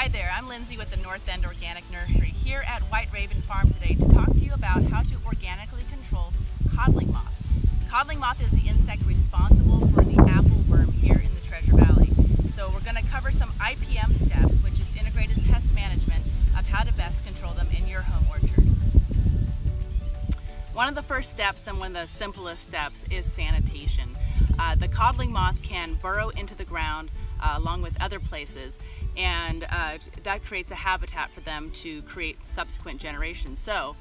Hi there, I'm Lindsay with the North End Organic Nursery here at White Raven Farm today to talk to you about how to organically control codling moth. Codling moth is the insect responsible for the apple worm here in the Treasure Valley. So we're going to cover some IPM steps, which is integrated pest management, of how to best control them in your home orchard. One of the first steps and one of the simplest steps is sanitation. The codling moth can burrow into the ground along with other places, and that creates a habitat for them to create subsequent generations. So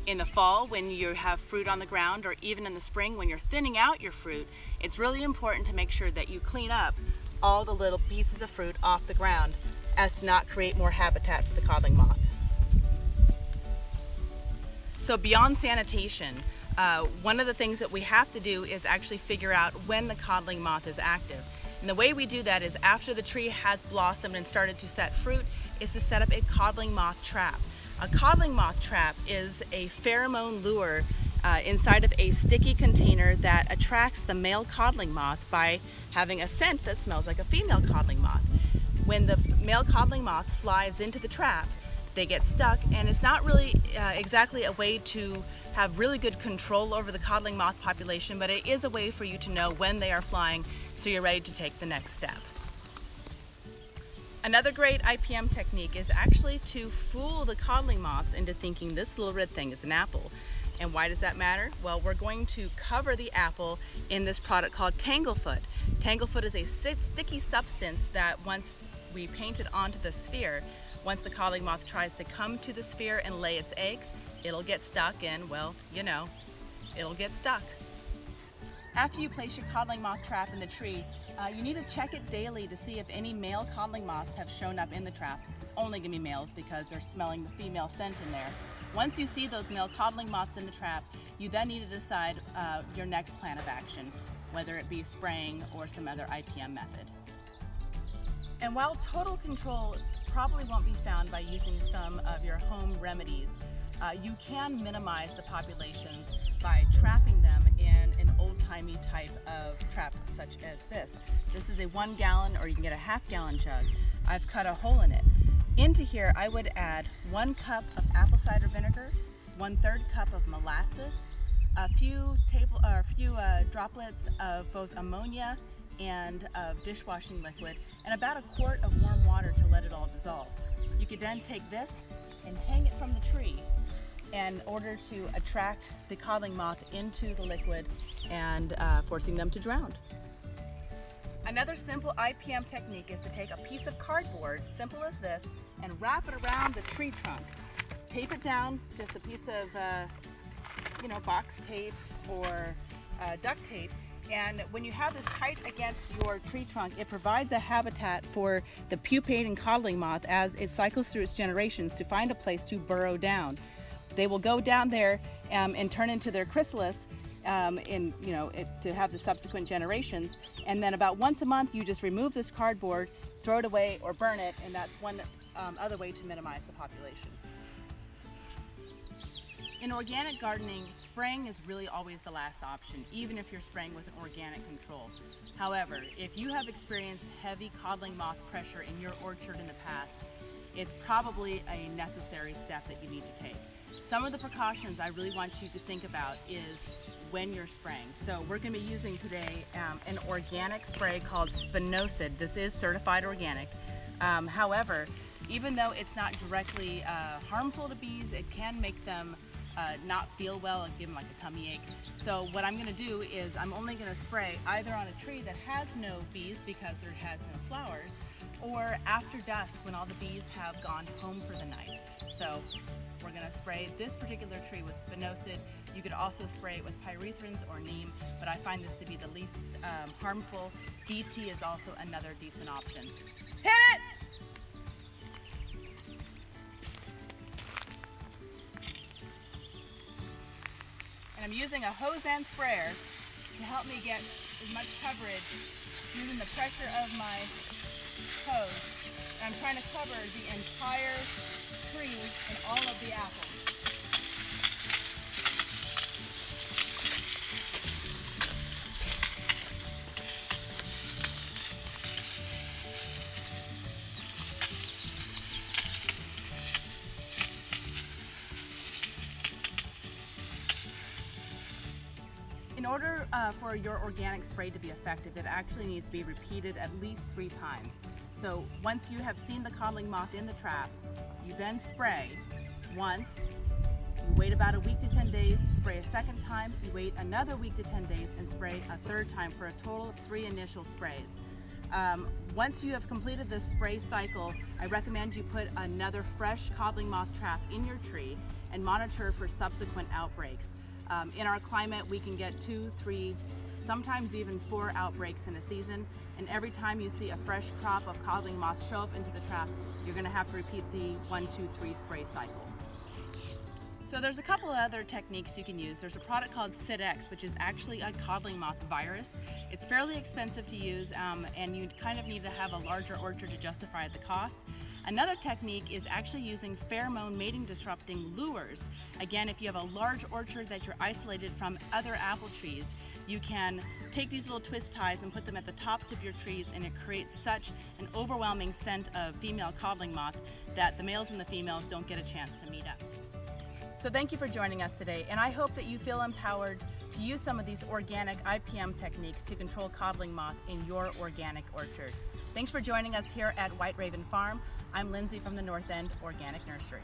in the fall, when you have fruit on the ground, or even in the spring when you're thinning out your fruit, it's really important to make sure that you clean up all the little pieces of fruit off the ground as to not create more habitat for the codling moth. So beyond sanitation, one of the things that we have to do is actually figure out when the codling moth is active. And the way we do that is after the tree has blossomed and started to set fruit, is to set up a codling moth trap. A codling moth trap is a pheromone lure inside of a sticky container that attracts the male codling moth by having a scent that smells like a female codling moth. When the male codling moth flies into the trap, they get stuck, and it's not really exactly a way to have really good control over the codling moth population, but it is a way for you to know when they are flying so you're ready to take the next step. Another great IPM technique is actually to fool the codling moths into thinking this little red thing is an apple. And why does that matter? Well, we're going to cover the apple in this product called Tanglefoot. Tanglefoot is a sticky substance that once we paint it onto the sphere, once the codling moth tries to come to the sphere and lay its eggs, it'll get stuck and, well, you know, it'll get stuck. After you place your codling moth trap in the tree, you need to check it daily to see if any male codling moths have shown up in the trap. It's only going to be males because they're smelling the female scent in there. Once you see those male codling moths in the trap, you then need to decide your next plan of action, whether it be spraying or some other IPM method. And while total control probably won't be found by using some of your home remedies, you can minimize the populations by trapping them in an old-timey type of trap such as this. This is a 1 gallon, or you can get a half-gallon jug. I've cut a hole in it. Into here I would add 1 cup of apple cider vinegar, 1/3 cup of molasses, a few droplets of both ammonia and of dishwashing liquid, and about 1 quart of warm water to let it all dissolve. You could then take this and hang it from the tree in order to attract the codling moth into the liquid and forcing them to drown. Another simple IPM technique is to take a piece of cardboard, simple as this, and wrap it around the tree trunk. Tape it down, just a piece of box tape or duct tape, and when you have this tight against your tree trunk, it provides a habitat for the pupating codling moth as it cycles through its generations to find a place to burrow down. They will go down there and turn into their chrysalis to have the subsequent generations. And then about once a month, you just remove this cardboard, throw it away, or burn it, and that's one other way to minimize the population. In organic gardening, spraying is really always the last option, even if you're spraying with an organic control. However, if you have experienced heavy codling moth pressure in your orchard in the past, it's probably a necessary step that you need to take. Some of the precautions I really want you to think about is when you're spraying. So we're going to be using today an organic spray called Spinosad. This is certified organic. However, even though it's not directly harmful to bees, it can make them not feel well and give them like a tummy ache. So what I'm going to do is I'm only going to spray either on a tree that has no bees because there has no flowers, or after dusk when all the bees have gone home for the night. So we're going to spray this particular tree with Spinosad. You could also spray it with pyrethrins or neem, but I find this to be the least harmful. BT is also another decent option. Hit it! And I'm using a hose and sprayer to help me get as much coverage using the pressure of my hose. And I'm trying to cover the entire tree and all of the apples. for your organic spray to be effective, it actually needs to be repeated at least 3 times. So once you have seen the coddling moth in the trap, you then spray once, you wait about a week to 10 days, spray a second time, you wait another week to 10 days and spray a third time for a total of 3 initial sprays. Once you have completed this spray cycle, I recommend you put another fresh coddling moth trap in your tree and monitor for subsequent outbreaks. In our climate, we can get 2, 3, sometimes even 4 outbreaks in a season, and every time you see a fresh crop of coddling moths show up into the trap, you're going to have to repeat the 1, 2, 3 spray cycle. So there's a couple of other techniques you can use. There's a product called SidX, which is actually a coddling moth virus. It's fairly expensive to use, and you kind of need to have a larger orchard to justify the cost. Another technique is actually using pheromone mating disrupting lures. Again, if you have a large orchard that you're isolated from other apple trees, you can take these little twist ties and put them at the tops of your trees, and it creates such an overwhelming scent of female coddling moth that the males and the females don't get a chance to meet up. So thank you for joining us today, and I hope that you feel empowered to use some of these organic IPM techniques to control coddling moth in your organic orchard. Thanks for joining us here at White Raven Farm. I'm Lindsay from the North End Organic Nursery.